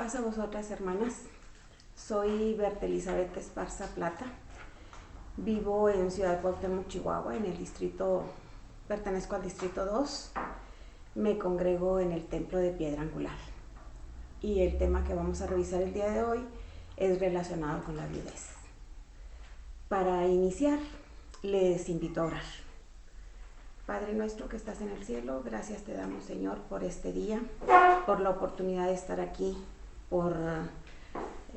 Paz a vosotras, hermanas. Soy Berta Elizabeth Esparza Plata. Vivo en Ciudad Cuauhtémoc, Chihuahua, pertenezco al distrito 2. Me congrego en el Templo de Piedra Angular. Y el tema que vamos a revisar el día de hoy es relacionado con la viudez. Para iniciar, les invito a orar. Padre nuestro que estás en el cielo, gracias te damos, Señor, por este día, por la oportunidad de estar aquí, por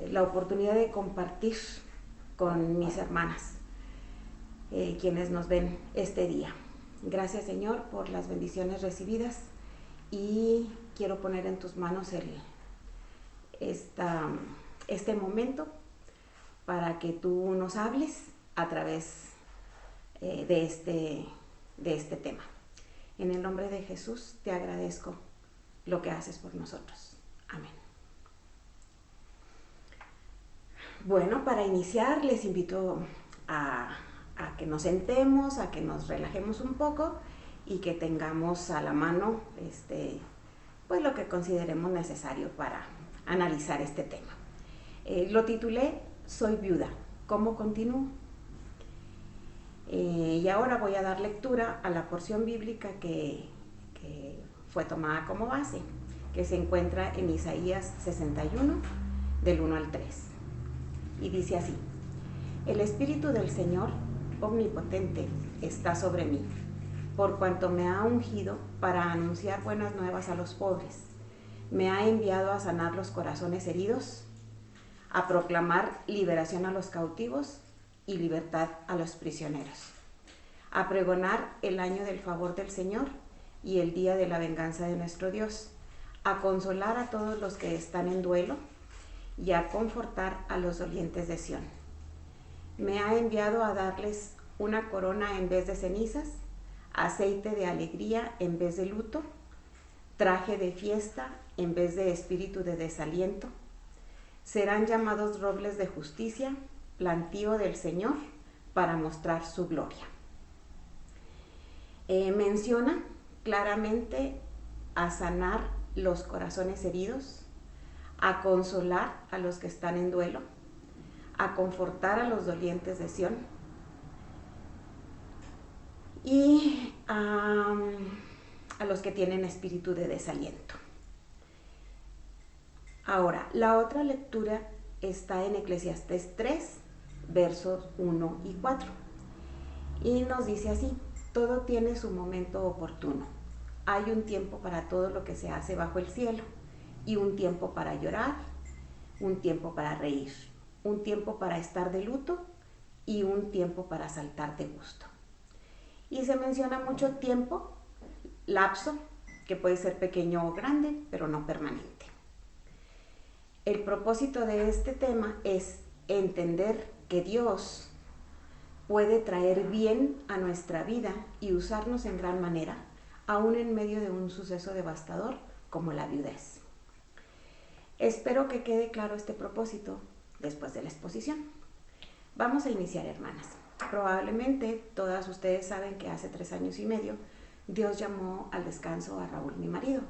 la oportunidad de compartir con mis hermanas, quienes nos ven este día. Gracias, Señor, por las bendiciones recibidas, y quiero poner en tus manos este momento para que tú nos hables a través de este tema. En el nombre de Jesús te agradezco lo que haces por nosotros. Amén. Bueno, para iniciar les invito a que nos sentemos, a que nos relajemos un poco y que tengamos a la mano pues lo que consideremos necesario para analizar este tema. Lo titulé Soy viuda, ¿cómo continúo? Y ahora voy a dar lectura a la porción bíblica que fue tomada como base, que se encuentra en Isaías 61, del 1 al 3. Y dice así: El Espíritu del Señor Omnipotente está sobre mí, por cuanto me ha ungido para anunciar buenas nuevas a los pobres. Me ha enviado a sanar los corazones heridos, a proclamar liberación a los cautivos y libertad a los prisioneros, a pregonar el año del favor del Señor y el día de la venganza de nuestro Dios, a consolar a todos los que están en duelo y a confortar a los dolientes de Sión. Me ha enviado a darles una corona en vez de cenizas, aceite de alegría en vez de luto, traje de fiesta en vez de espíritu de desaliento. Serán llamados robles de justicia, plantío del Señor, para mostrar su gloria. Menciona claramente a sanar los corazones heridos, a consolar a los que están en duelo, a confortar a los dolientes de Sión y a los que tienen espíritu de desaliento. Ahora, la otra lectura está en Eclesiastés 3, versos 1 y 4. Y nos dice así: todo tiene su momento oportuno. Hay un tiempo para todo lo que se hace bajo el cielo, y un tiempo para llorar, un tiempo para reír, un tiempo para estar de luto y un tiempo para saltar de gusto. Y se menciona mucho tiempo, lapso, que puede ser pequeño o grande, pero no permanente. El propósito de este tema es entender que Dios puede traer bien a nuestra vida y usarnos en gran manera, aún en medio de un suceso devastador como la viudez. Espero que quede claro este propósito después de la exposición. Vamos a iniciar, hermanas. Probablemente todas ustedes saben que hace 3 años y medio Dios llamó al descanso a Raúl, mi marido.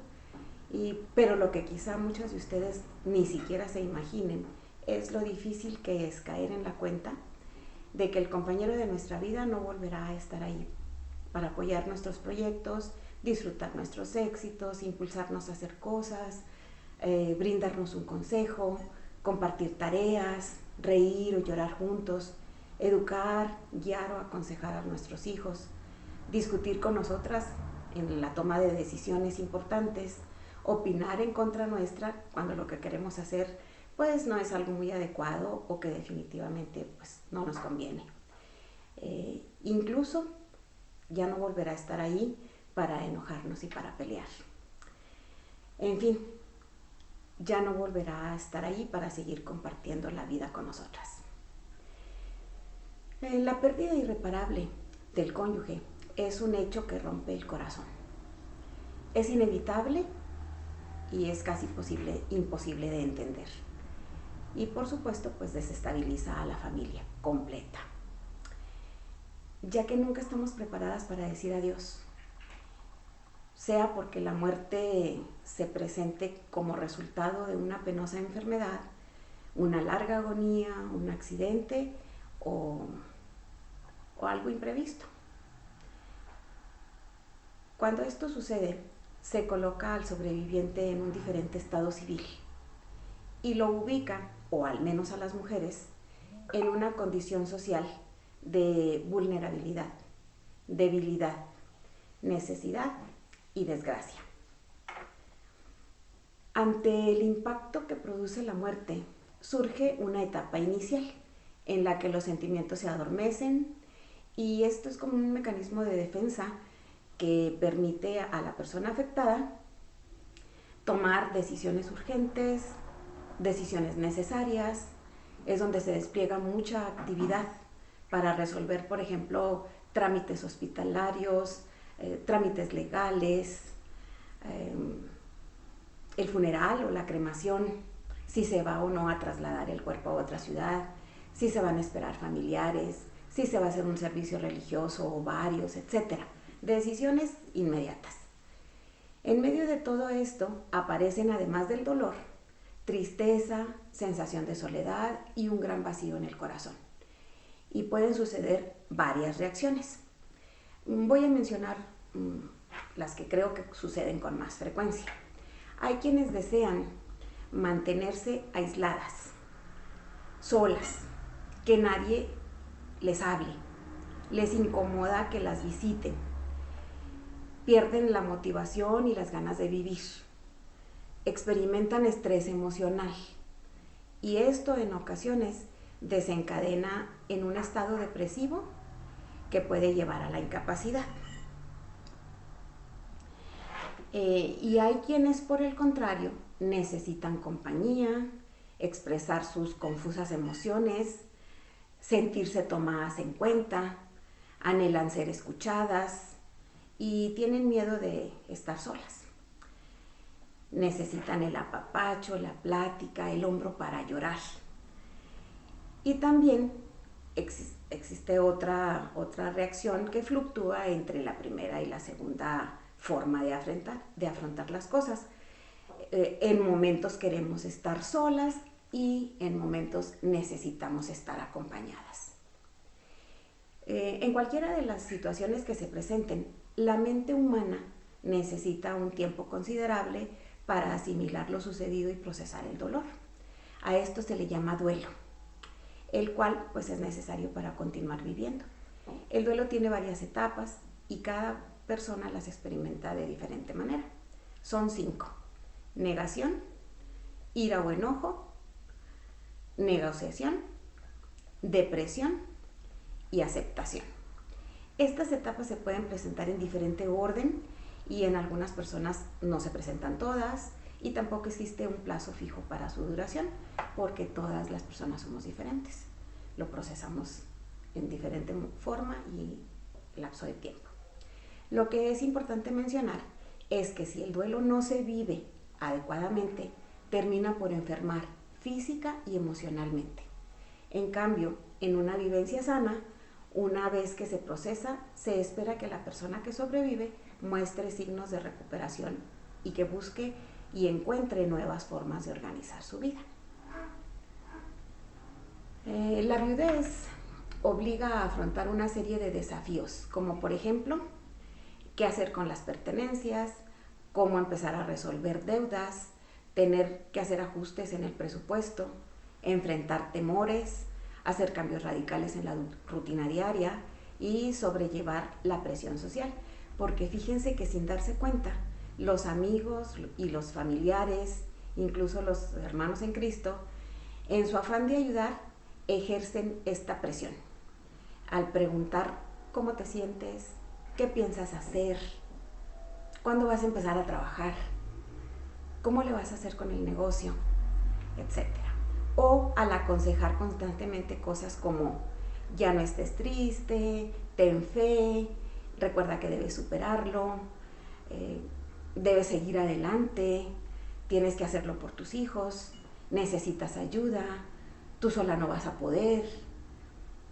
Pero lo que quizá muchas de ustedes ni siquiera se imaginen es lo difícil que es caer en la cuenta de que el compañero de nuestra vida no volverá a estar ahí para apoyar nuestros proyectos, disfrutar nuestros éxitos, impulsarnos a hacer cosas, brindarnos un consejo, compartir tareas, reír o llorar juntos, educar, guiar o aconsejar a nuestros hijos, discutir con nosotras en la toma de decisiones importantes, opinar en contra nuestra cuando lo que queremos hacer pues no es algo muy adecuado o que definitivamente pues no nos conviene. Incluso ya no volverá a estar ahí para enojarnos y para pelear. En fin, ya no volverá a estar ahí para seguir compartiendo la vida con nosotras. La pérdida irreparable del cónyuge es un hecho que rompe el corazón. Es inevitable y es casi imposible de entender. Y por supuesto, pues desestabiliza a la familia completa, ya que nunca estamos preparadas para decir adiós. sea porque la muerte se presente como resultado de una penosa enfermedad, una larga agonía, un accidente o algo imprevisto. Cuando esto sucede, se coloca al sobreviviente en un diferente estado civil y lo ubica, o al menos a las mujeres, en una condición social de vulnerabilidad, debilidad, necesidad y desgracia. Ante el impacto que produce la muerte, surge una etapa inicial en la que los sentimientos se adormecen, y esto es como un mecanismo de defensa que permite a la persona afectada tomar decisiones urgentes, decisiones necesarias. Es donde se despliega mucha actividad para resolver, por ejemplo, trámites hospitalarios, trámites legales, el funeral o la cremación, si se va o no a trasladar el cuerpo a otra ciudad, si se van a esperar familiares, si se va a hacer un servicio religioso o varios, etc. Decisiones inmediatas. En medio de todo esto aparecen, además del dolor, tristeza, sensación de soledad y un gran vacío en el corazón. Y pueden suceder varias reacciones. Voy a mencionar las que creo que suceden con más frecuencia. Hay quienes desean mantenerse aisladas, solas, que nadie les hable, les incomoda que las visiten, pierden la motivación y las ganas de vivir, experimentan estrés emocional, y esto en ocasiones desencadena en un estado depresivo que puede llevar a la incapacidad. Y hay quienes, por el contrario, necesitan compañía, expresar sus confusas emociones, sentirse tomadas en cuenta, anhelan ser escuchadas y tienen miedo de estar solas. Necesitan el apapacho, la plática, el hombro para llorar. Y también existe otra reacción que fluctúa entre la primera y la segunda forma de afrontar las cosas. En momentos queremos estar solas y en momentos necesitamos estar acompañadas. En cualquiera de las situaciones que se presenten, la mente humana necesita un tiempo considerable para asimilar lo sucedido y procesar el dolor. A esto se le llama duelo, el cual pues es necesario para continuar viviendo. El duelo tiene varias etapas y cada persona las experimenta de diferente manera. Son 5: negación, ira o enojo, negociación, depresión y aceptación. Estas etapas se pueden presentar en diferente orden y en algunas personas no se presentan todas, y tampoco existe un plazo fijo para su duración, porque todas las personas somos diferentes. Lo procesamos en diferente forma y lapso de tiempo. Lo que es importante mencionar es que si el duelo no se vive adecuadamente, termina por enfermar física y emocionalmente. En cambio, en una vivencia sana, una vez que se procesa, se espera que la persona que sobrevive muestre signos de recuperación y que busque y encuentre nuevas formas de organizar su vida. La viudez obliga a afrontar una serie de desafíos, como por ejemplo, qué hacer con las pertenencias, cómo empezar a resolver deudas, tener que hacer ajustes en el presupuesto, enfrentar temores, hacer cambios radicales en la rutina diaria y sobrellevar la presión social. Porque fíjense que sin darse cuenta, los amigos y los familiares, incluso los hermanos en Cristo, en su afán de ayudar, ejercen esta presión. Al preguntar cómo te sientes, qué piensas hacer, cuándo vas a empezar a trabajar, cómo le vas a hacer con el negocio, etc. O al aconsejar constantemente cosas como: ya no estés triste, ten fe, recuerda que debes superarlo, debes seguir adelante, tienes que hacerlo por tus hijos, necesitas ayuda, tú sola no vas a poder,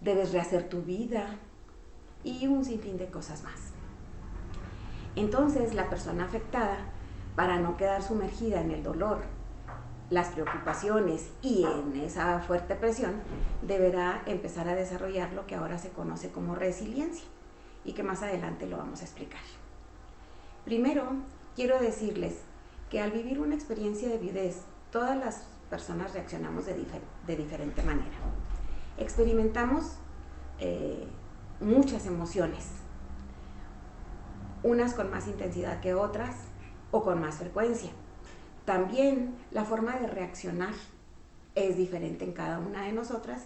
debes rehacer tu vida y un sinfín de cosas más. Entonces, la persona afectada, para no quedar sumergida en el dolor, las preocupaciones y en esa fuerte presión, deberá empezar a desarrollar lo que ahora se conoce como resiliencia y que más adelante lo vamos a explicar. Primero, quiero decirles que al vivir una experiencia de viudez, todas las personas reaccionamos de diferente manera. Experimentamos muchas emociones, unas con más intensidad que otras o con más frecuencia. También la forma de reaccionar es diferente en cada una de nosotras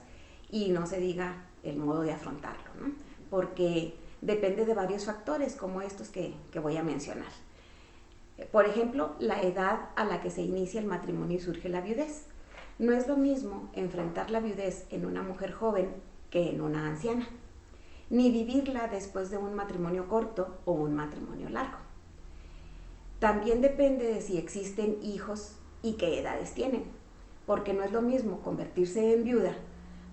y no se diga el modo de afrontarlo, ¿no? Porque depende de varios factores como estos que voy a mencionar. Por ejemplo, la edad a la que se inicia el matrimonio y surge la viudez. No es lo mismo enfrentar la viudez en una mujer joven que en una anciana, ni vivirla después de un matrimonio corto o un matrimonio largo. También depende de si existen hijos y qué edades tienen, porque no es lo mismo convertirse en viuda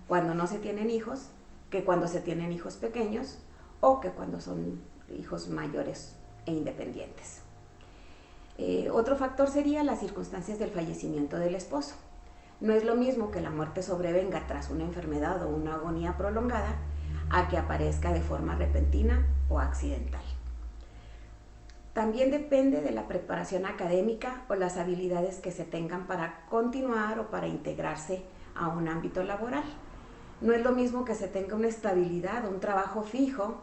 cuando no se tienen hijos que cuando se tienen hijos pequeños o que cuando son hijos mayores e independientes. Otro factor sería las circunstancias del fallecimiento del esposo. No es lo mismo que la muerte sobrevenga tras una enfermedad o una agonía prolongada a que aparezca de forma repentina o accidental. También depende de la preparación académica o las habilidades que se tengan para continuar o para integrarse a un ámbito laboral. No es lo mismo que se tenga una estabilidad o un trabajo fijo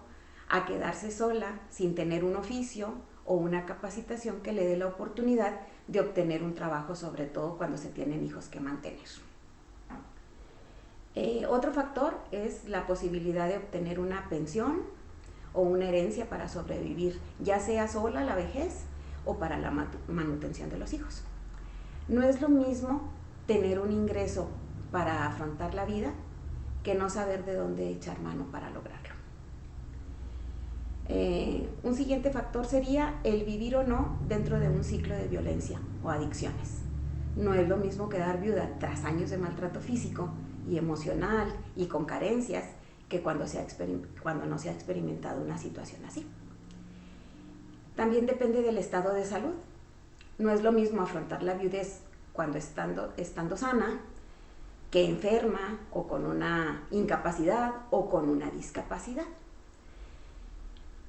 a quedarse sola sin tener un oficio o una capacitación que le dé la oportunidad de obtener un trabajo, sobre todo cuando se tienen hijos que mantener. Otro factor es la posibilidad de obtener una pensión o una herencia para sobrevivir, ya sea sola a la vejez o para la manutención de los hijos. No es lo mismo tener un ingreso para afrontar la vida que no saber de dónde echar mano para lograrlo. Un siguiente factor sería el vivir o no dentro de un ciclo de violencia o adicciones. No es lo mismo quedar viuda tras años de maltrato físico y emocional y con carencias que cuando no se ha experimentado una situación así. También depende del estado de salud. No es lo mismo afrontar la viudez cuando estando sana que enferma o con una incapacidad o con una discapacidad.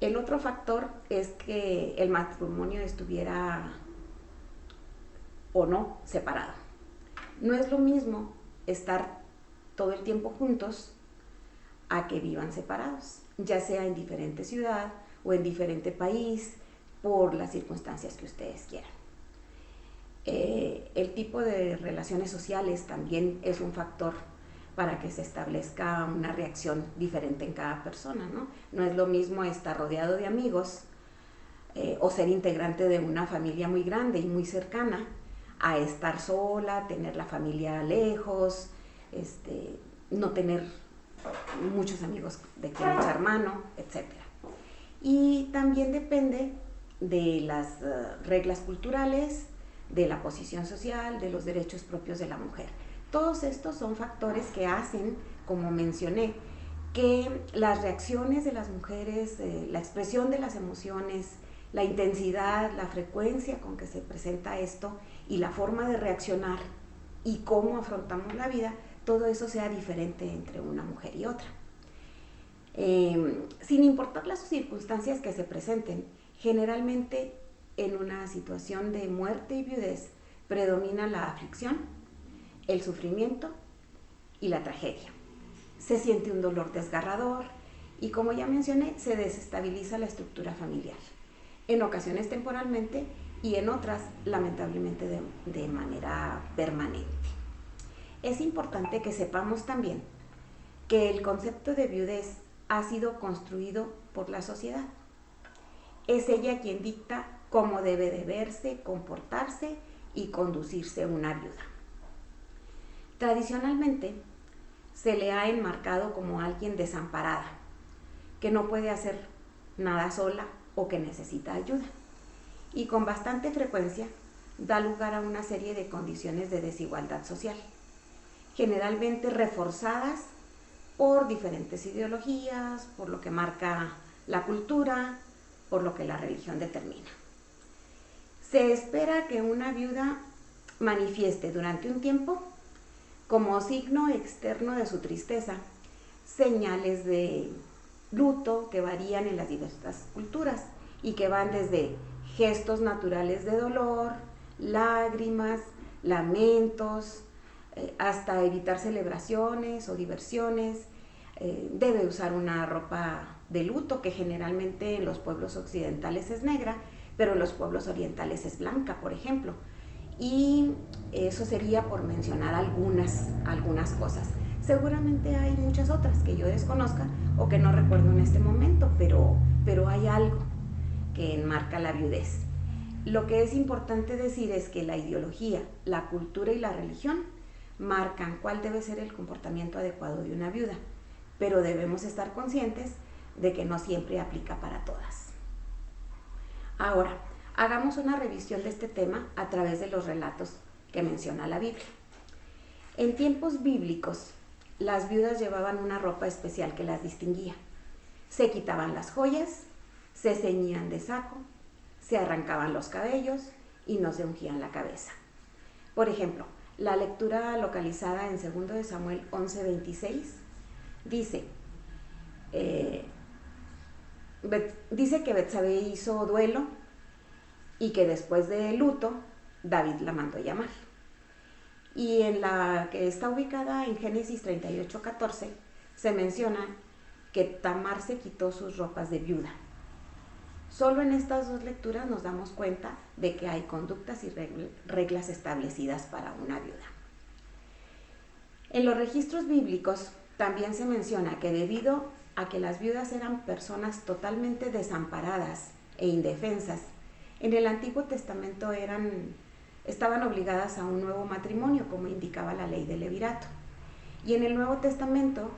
El otro factor es que el matrimonio estuviera o no separado. No es lo mismo estar todo el tiempo juntos a que vivan separados, ya sea en diferente ciudad o en diferente país, por las circunstancias que ustedes quieran. El tipo de relaciones sociales también es un factor para que se establezca una reacción diferente en cada persona, ¿no? No es lo mismo estar rodeado de amigos o ser integrante de una familia muy grande y muy cercana a estar sola, tener la familia lejos, no tener muchos amigos de quien echar mano, etc. Y también depende de las reglas culturales, de la posición social, de los derechos propios de la mujer. Todos estos son factores que hacen, como mencioné, que las reacciones de las mujeres, la expresión de las emociones, la intensidad, la frecuencia con que se presenta esto y la forma de reaccionar y cómo afrontamos la vida, todo eso sea diferente entre una mujer y otra. Sin importar las circunstancias que se presenten, generalmente en una situación de muerte y viudez predomina la aflicción, el sufrimiento y la tragedia. Se siente un dolor desgarrador y, como ya mencioné, se desestabiliza la estructura familiar, en ocasiones temporalmente y en otras, lamentablemente, de manera permanente. Es importante que sepamos también que el concepto de viudez ha sido construido por la sociedad. Es ella quien dicta cómo debe de verse, comportarse y conducirse una viuda. Tradicionalmente se le ha enmarcado como alguien desamparada, que no puede hacer nada sola o que necesita ayuda. Y con bastante frecuencia da lugar a una serie de condiciones de desigualdad social, generalmente reforzadas por diferentes ideologías, por lo que marca la cultura, por lo que la religión determina. Se espera que una viuda manifieste durante un tiempo, como signo externo de su tristeza, señales de luto que varían en las diversas culturas y que van desde gestos naturales de dolor, lágrimas, lamentos, hasta evitar celebraciones o diversiones. Debe usar una ropa de luto que generalmente en los pueblos occidentales es negra, pero en los pueblos orientales es blanca, por ejemplo. Y eso sería por mencionar algunas cosas. Seguramente hay muchas otras que yo desconozca o que no recuerdo en este momento, pero hay algo que enmarca la viudez. Lo que es importante decir es que la ideología, la cultura y la religión marcan cuál debe ser el comportamiento adecuado de una viuda, pero debemos estar conscientes de que no siempre aplica para todas. Ahora, hagamos una revisión de este tema a través de los relatos que menciona la Biblia. En tiempos bíblicos, las viudas llevaban una ropa especial que las distinguía. Se quitaban las joyas, se ceñían de saco, se arrancaban los cabellos y no se ungían la cabeza. Por ejemplo, la lectura localizada en 2 de Samuel 11:26 dice que Betsabé hizo duelo y que después de luto David la mandó llamar. Y en la que está ubicada en Génesis 38:14 se menciona que Tamar se quitó sus ropas de viuda. Solo en estas dos lecturas nos damos cuenta de que hay conductas y reglas establecidas para una viuda. En los registros bíblicos también se menciona que debido a que las viudas eran personas totalmente desamparadas e indefensas, en el Antiguo Testamento estaban obligadas a un nuevo matrimonio, como indicaba la ley del levirato. Y en el Nuevo Testamento,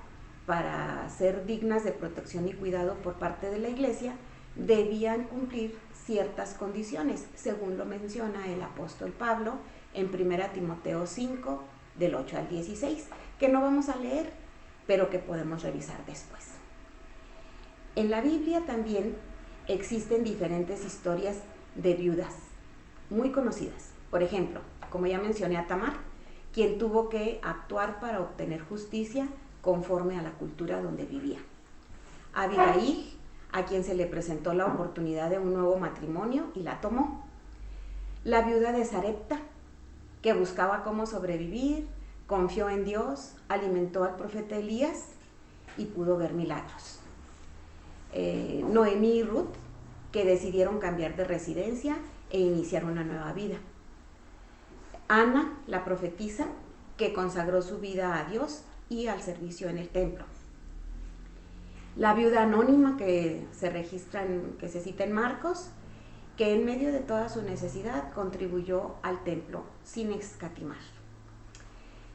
para ser dignas de protección y cuidado por parte de la Iglesia, debían cumplir ciertas condiciones, según lo menciona el apóstol Pablo en 1 Timoteo 5, del 8 al 16, que no vamos a leer, pero que podemos revisar después. En la Biblia también existen diferentes historias de viudas muy conocidas. Por ejemplo, como ya mencioné a Tamar, quien tuvo que actuar para obtener justicia conforme a la cultura donde vivía. A Abigail, a quien se le presentó la oportunidad de un nuevo matrimonio y la tomó. La viuda de Sarepta, que buscaba cómo sobrevivir, confió en Dios, alimentó al profeta Elías y pudo ver milagros. Noemí y Ruth, que decidieron cambiar de residencia e iniciar una nueva vida. Ana, la profetisa, que consagró su vida a Dios y al servicio en el templo. La viuda anónima que se cita en Marcos, que en medio de toda su necesidad contribuyó al templo sin escatimar.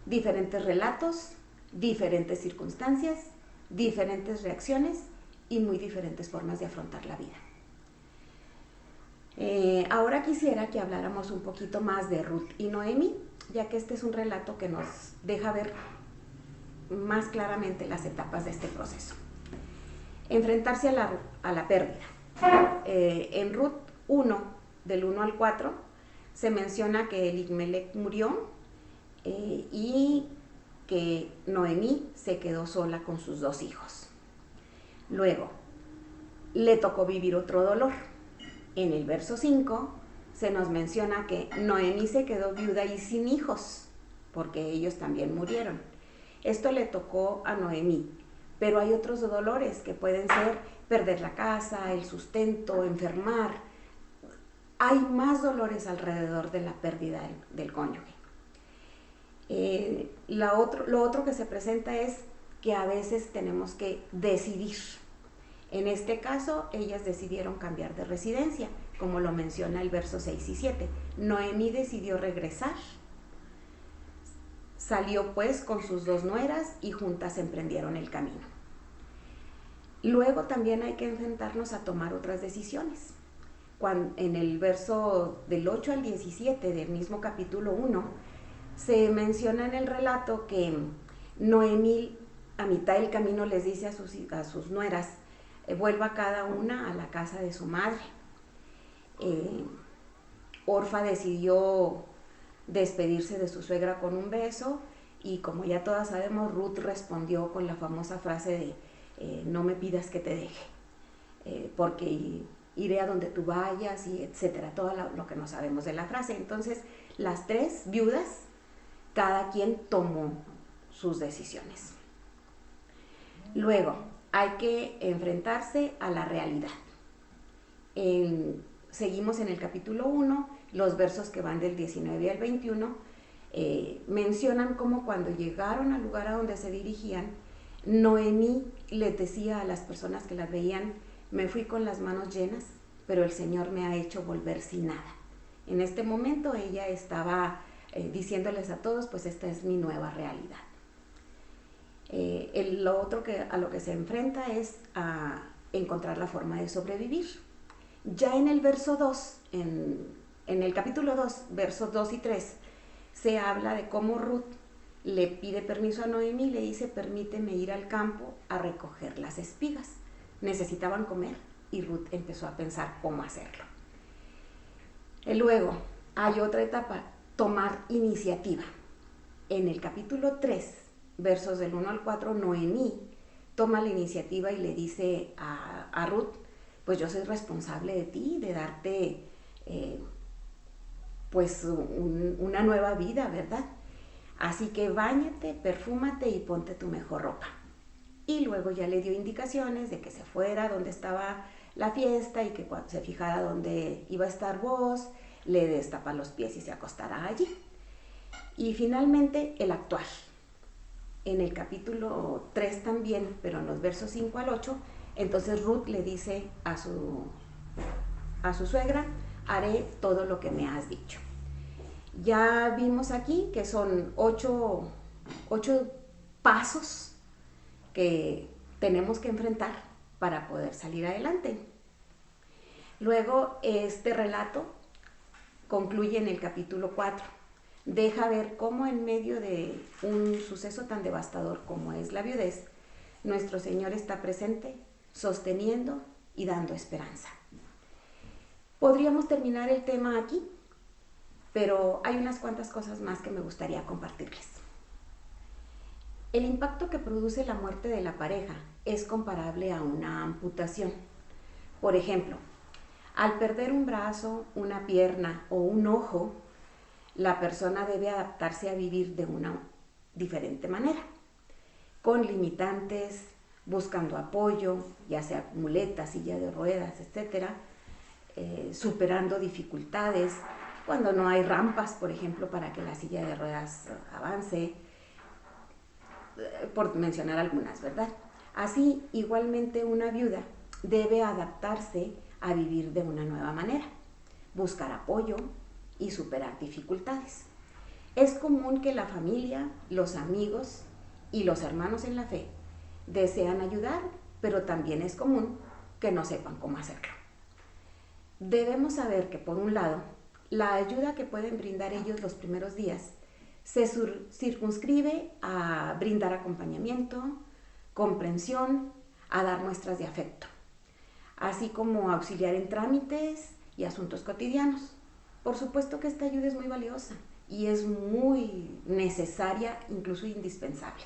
Diferentes relatos, diferentes circunstancias, diferentes reacciones y muy diferentes formas de afrontar la vida. Ahora quisiera que habláramos un poquito más de Ruth y Noemí, ya que este es un relato que nos deja ver más claramente las etapas de este proceso. Enfrentarse a la pérdida. En Ruth 1, del 1 al 4, se menciona que Elimelech murió y que Noemí se quedó sola con sus 2 hijos. Luego, le tocó vivir otro dolor. En el verso 5 se nos menciona que Noemí se quedó viuda y sin hijos, porque ellos también murieron. Esto le tocó a Noemí, pero hay otros dolores que pueden ser perder la casa, el sustento, enfermar. Hay más dolores alrededor de la pérdida del cónyuge. Lo otro que se presenta es que a veces tenemos que decidir. En este caso, ellas decidieron cambiar de residencia, como lo menciona el verso 6 y 7. Noemí decidió regresar. Salió pues con sus 2 nueras y juntas emprendieron el camino. Luego también hay que enfrentarnos a tomar otras decisiones. En el verso del 8 al 17 del mismo capítulo 1, se menciona en el relato que Noemí a mitad del camino les dice a sus nueras, vuelva cada una a la casa de su madre. Orfa decidió despedirse de su suegra con un beso y, como ya todas sabemos, Ruth respondió con la famosa frase de no me pidas que te deje, porque iré a donde tú vayas, y etcétera, todo lo que no sabemos de la frase. Entonces, las tres viudas, cada quien tomó sus decisiones. Luego, hay que enfrentarse a la realidad. Seguimos en el capítulo 1, los versos que van del 19 al 21, mencionan cómo cuando llegaron al lugar a donde se dirigían, Noemí le decía a las personas que las veían: me fui con las manos llenas, pero el Señor me ha hecho volver sin nada. En este momento ella estaba diciéndoles a todos, pues esta es mi nueva realidad. Lo otro a lo que se enfrenta es a encontrar la forma de sobrevivir. Ya en el verso 2, en el capítulo 2, versos 2 y 3, se habla de cómo Ruth le pide permiso a Noemí y le dice: permíteme ir al campo a recoger las espigas. Necesitaban comer y Ruth empezó a pensar cómo hacerlo. Luego hay otra etapa, tomar iniciativa. En el capítulo 3, versos del 1 al 4, Noemí toma la iniciativa y le dice a Ruth: pues yo soy responsable de ti, de darte pues una nueva vida, ¿verdad? Así que báñate, perfúmate y ponte tu mejor ropa. Y luego ya le dio indicaciones de que se fuera donde estaba la fiesta y que cuando se fijara dónde iba a estar Boaz, le destapa los pies y se acostará allí. Y finalmente el actuar. En el capítulo 3 también, pero en los versos 5 al 8, entonces Ruth le dice a su suegra: haré todo lo que me has dicho. Ya vimos aquí que son 8 pasos que tenemos que enfrentar para poder salir adelante. Luego, este relato concluye en el capítulo 4. Deja ver cómo en medio de un suceso tan devastador como es la viudez, nuestro Señor está presente, sosteniendo y dando esperanza. Podríamos terminar el tema aquí, pero hay unas cuantas cosas más que me gustaría compartirles. El impacto que produce la muerte de la pareja es comparable a una amputación. Por ejemplo, al perder un brazo, una pierna o un ojo, la persona debe adaptarse a vivir de una diferente manera, con limitantes, buscando apoyo, ya sea muletas, silla de ruedas, etc., superando dificultades, cuando no hay rampas, por ejemplo, para que la silla de ruedas avance, por mencionar algunas, ¿verdad? Así, igualmente, una viuda debe adaptarse a vivir de una nueva manera, buscar apoyo y superar dificultades. Es común que la familia, los amigos y los hermanos en la fe desean ayudar, pero también es común que no sepan cómo hacerlo. Debemos saber que, por un lado, la ayuda que pueden brindar ellos los primeros días se circunscribe a brindar acompañamiento, comprensión, a dar muestras de afecto, así como auxiliar en trámites y asuntos cotidianos. Por supuesto que esta ayuda es muy valiosa y es muy necesaria, incluso indispensable,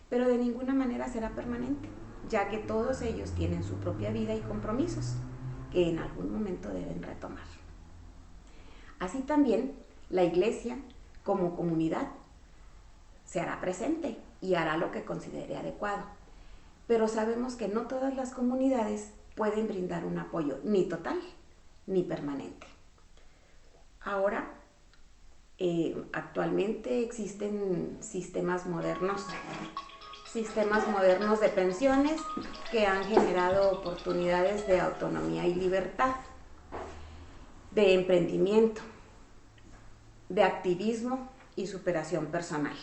pero de ninguna manera será permanente, ya que todos ellos tienen su propia vida y compromisos que en algún momento deben retomar. Así también, la Iglesia, como comunidad, se hará presente y hará lo que considere adecuado, pero sabemos que no todas las comunidades pueden brindar un apoyo ni total ni permanente. Ahora, actualmente existen sistemas modernos de pensiones que han generado oportunidades de autonomía y libertad, de emprendimiento, de activismo y superación personal.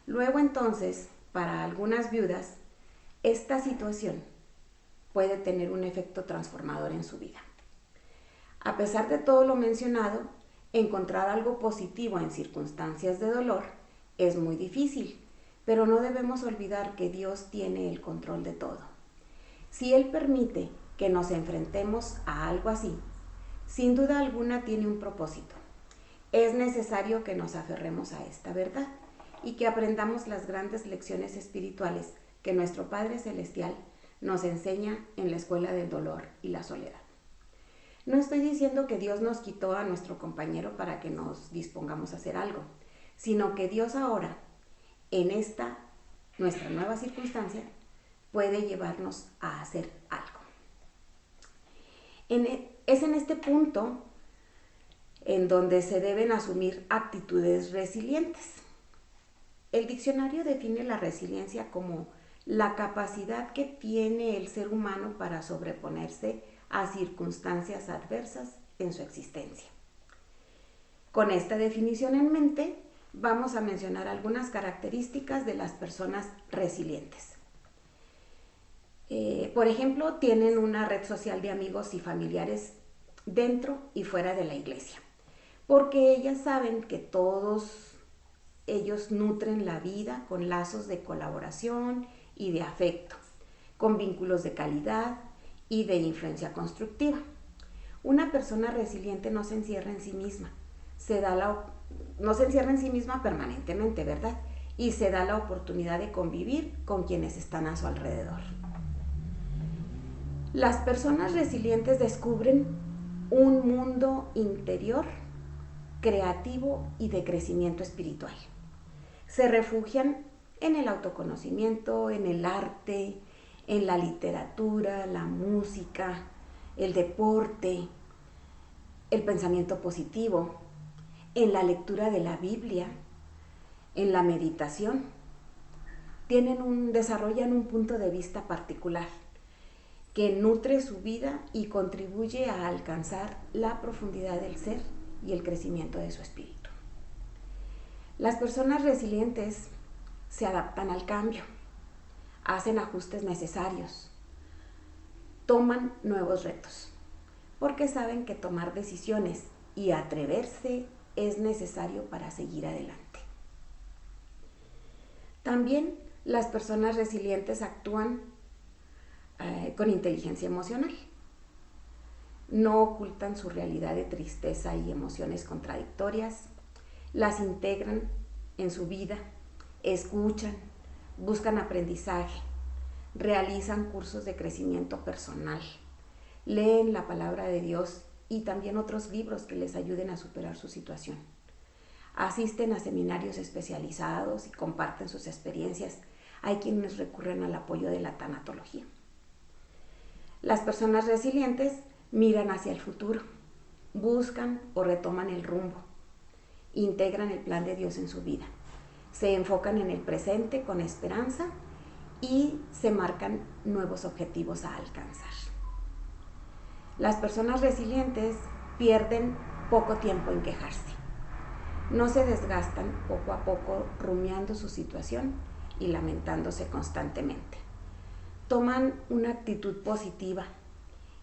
Luego, entonces, para algunas viudas, esta situación puede tener un efecto transformador en su vida. A pesar de todo lo mencionado, encontrar algo positivo en circunstancias de dolor es muy difícil, pero no debemos olvidar que Dios tiene el control de todo. Si Él permite que nos enfrentemos a algo así, sin duda alguna tiene un propósito. Es necesario que nos aferremos a esta verdad y que aprendamos las grandes lecciones espirituales que nuestro Padre Celestial nos enseña en la escuela del dolor y la soledad. No estoy diciendo que Dios nos quitó a nuestro compañero para que nos dispongamos a hacer algo, sino que Dios ahora, en esta nuestra nueva circunstancia, puede llevarnos a hacer algo. Es en este punto en donde se deben asumir actitudes resilientes. El diccionario define la resiliencia como la capacidad que tiene el ser humano para sobreponerse a circunstancias adversas en su existencia. Con esta definición en mente, vamos a mencionar algunas características de las personas resilientes. Por ejemplo, tienen una red social de amigos y familiares dentro y fuera de la iglesia, porque ellas saben que todos ellos nutren la vida con lazos de colaboración y de afecto, con vínculos de calidad y de influencia constructiva. Una persona resiliente no se encierra en sí misma, no se encierra en sí misma permanentemente, ¿verdad? Y se da la oportunidad de convivir con quienes están a su alrededor. Las personas resilientes descubren un mundo interior, creativo y de crecimiento espiritual. Se refugian en el autoconocimiento, en el arte, en la literatura, la música, el deporte, el pensamiento positivo, en la lectura de la Biblia, en la meditación. Desarrollan un punto de vista particular que nutre su vida y contribuye a alcanzar la profundidad del ser y el crecimiento de su espíritu. Las personas resilientes se adaptan al cambio, hacen ajustes necesarios, toman nuevos retos, porque saben que tomar decisiones y atreverse es necesario para seguir adelante. También las personas resilientes actúan con inteligencia emocional. No ocultan su realidad de tristeza y emociones contradictorias, las integran en su vida, escuchan, buscan aprendizaje, realizan cursos de crecimiento personal, leen la palabra de Dios y también otros libros que les ayuden a superar su situación. Asisten a seminarios especializados y comparten sus experiencias. Hay quienes recurren al apoyo de la tanatología. Las personas resilientes miran hacia el futuro, buscan o retoman el rumbo, integran el plan de Dios en su vida, se enfocan en el presente con esperanza y se marcan nuevos objetivos a alcanzar. Las personas resilientes pierden poco tiempo en quejarse, no se desgastan poco a poco rumiando su situación y lamentándose constantemente. Toman una actitud positiva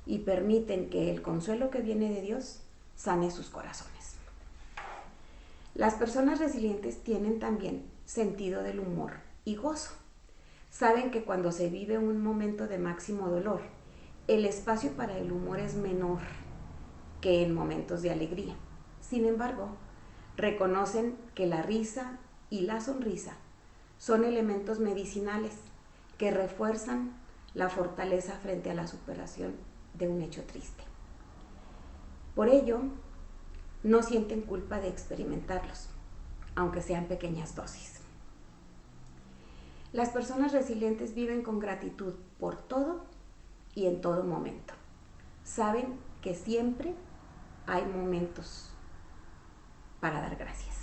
y permiten que el consuelo que viene de Dios sane sus corazones. Las personas resilientes tienen también sentido del humor y gozo. Saben que cuando se vive un momento de máximo dolor, el espacio para el humor es menor que en momentos de alegría. Sin embargo, reconocen que la risa y la sonrisa son elementos medicinales que refuerzan la fortaleza frente a la superación de un hecho triste. Por ello, no sienten culpa de experimentarlos, aunque sean pequeñas dosis. Las personas resilientes viven con gratitud por todo y en todo momento. Saben que siempre hay momentos para dar gracias.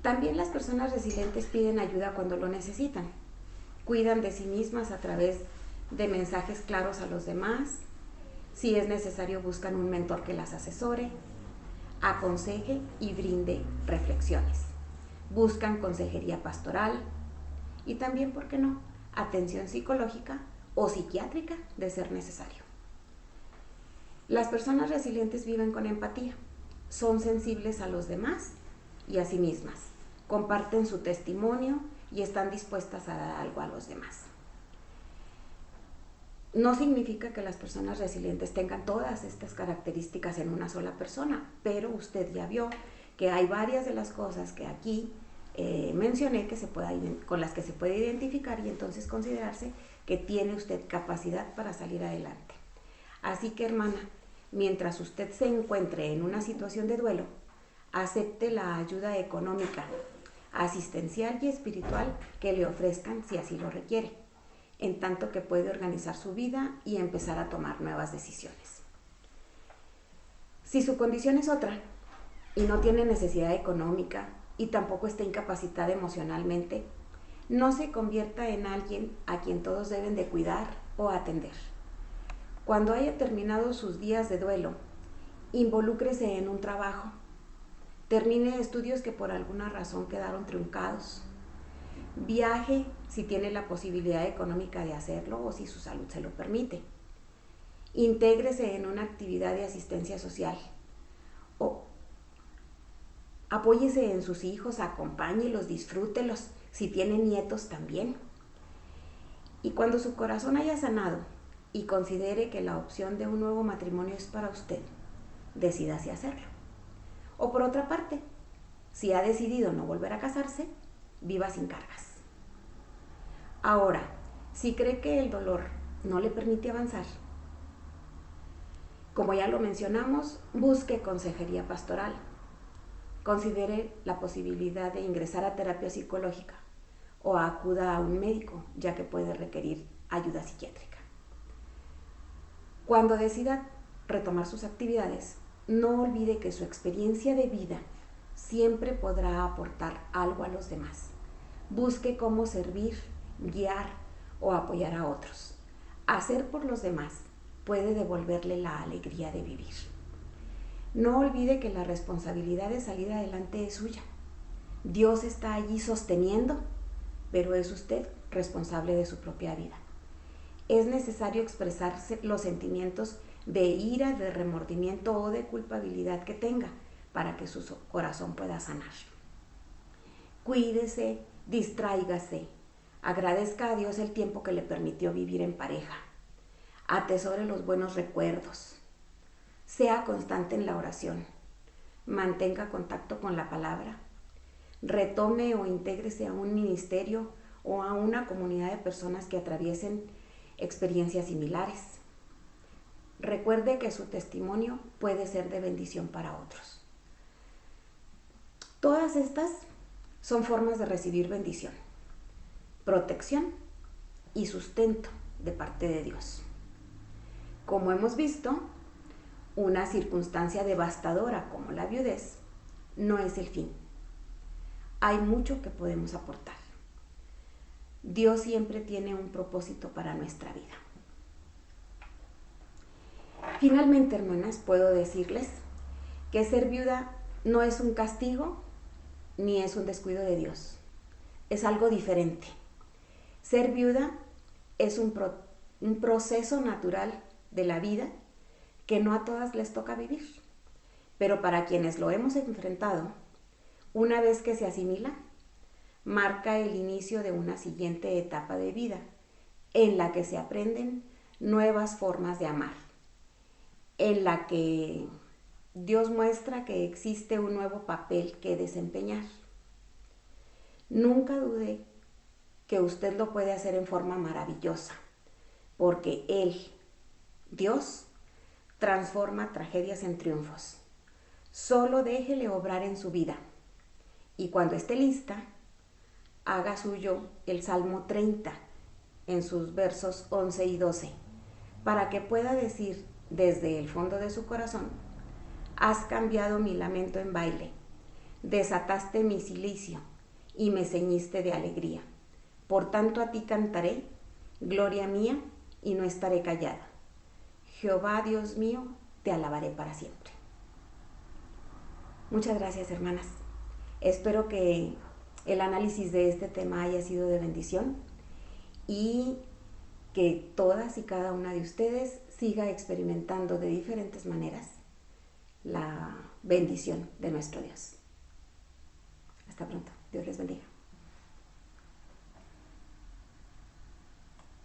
También las personas resilientes piden ayuda cuando lo necesitan. Cuidan de sí mismas a través de mensajes claros a los demás. Si es necesario, buscan un mentor que las asesore, aconseje y brinde reflexiones. Buscan consejería pastoral y también, ¿por qué no?, atención psicológica o psiquiátrica de ser necesario. Las personas resilientes viven con empatía, son sensibles a los demás y a sí mismas, comparten su testimonio y están dispuestas a dar algo a los demás. No significa que las personas resilientes tengan todas estas características en una sola persona, pero usted ya vio que hay varias de las cosas que aquí mencioné que con las que se puede identificar y entonces considerarse que tiene usted capacidad para salir adelante. Así que, hermana, mientras usted se encuentre en una situación de duelo, acepte la ayuda económica, asistencial y espiritual que le ofrezcan si así lo requiere, en tanto que puede organizar su vida y empezar a tomar nuevas decisiones. Si su condición es otra y no tiene necesidad económica y tampoco está incapacitada emocionalmente, no se convierta en alguien a quien todos deben de cuidar o atender. Cuando haya terminado sus días de duelo, involúcrese en un trabajo, termine estudios que por alguna razón quedaron truncados, viaje si tiene la posibilidad económica de hacerlo o si su salud se lo permite, intégrese en una actividad de asistencia social o apóyese en sus hijos, acompáñelos, disfrútelos, si tiene nietos también. Y cuando su corazón haya sanado y considere que la opción de un nuevo matrimonio es para usted, decídase hacerlo. O por otra parte, si ha decidido no volver a casarse, viva sin cargas. Ahora, si cree que el dolor no le permite avanzar, como ya lo mencionamos, busque consejería pastoral. Considere la posibilidad de ingresar a terapia psicológica o acuda a un médico, ya que puede requerir ayuda psiquiátrica. Cuando decida retomar sus actividades, no olvide que su experiencia de vida siempre podrá aportar algo a los demás. Busque cómo servir, guiar o apoyar a otros. Hacer por los demás puede devolverle la alegría de vivir. No olvide que la responsabilidad de salir adelante es suya. Dios está allí sosteniendo, pero es usted responsable de su propia vida. Es necesario expresar los sentimientos de ira, de remordimiento o de culpabilidad que tenga para que su corazón pueda sanar. Cuídese, distráigase, agradezca a Dios el tiempo que le permitió vivir en pareja, atesore los buenos recuerdos, sea constante en la oración, mantenga contacto con la palabra, retome o intégrese a un ministerio o a una comunidad de personas que atraviesen experiencias similares. Recuerde que su testimonio puede ser de bendición para otros. Todas estas son formas de recibir bendición, protección y sustento de parte de Dios. Como hemos visto, una circunstancia devastadora como la viudez no es el fin. Hay mucho que podemos aportar. Dios siempre tiene un propósito para nuestra vida. Finalmente, hermanas, puedo decirles que ser viuda no es un castigo ni es un descuido de Dios. Es algo diferente. Ser viuda es un proceso natural de la vida que no a todas les toca vivir. Pero para quienes lo hemos enfrentado, una vez que se asimila, marca el inicio de una siguiente etapa de vida en la que se aprenden nuevas formas de amar, en la que Dios muestra que existe un nuevo papel que desempeñar. Nunca dude que usted lo puede hacer en forma maravillosa, porque Él, Dios, transforma tragedias en triunfos. Solo déjele obrar en su vida y cuando esté lista, haga suyo el Salmo 30 en sus versos 11 y 12, para que pueda decir desde el fondo de su corazón: has cambiado mi lamento en baile, desataste mi cilicio y me ceñiste de alegría. Por tanto a ti cantaré, gloria mía, y no estaré callada. Jehová, Dios mío, te alabaré para siempre. Muchas gracias, hermanas. Espero que el análisis de este tema haya sido de bendición y que todas y cada una de ustedes siga experimentando de diferentes maneras la bendición de nuestro Dios. Hasta pronto. Dios les bendiga.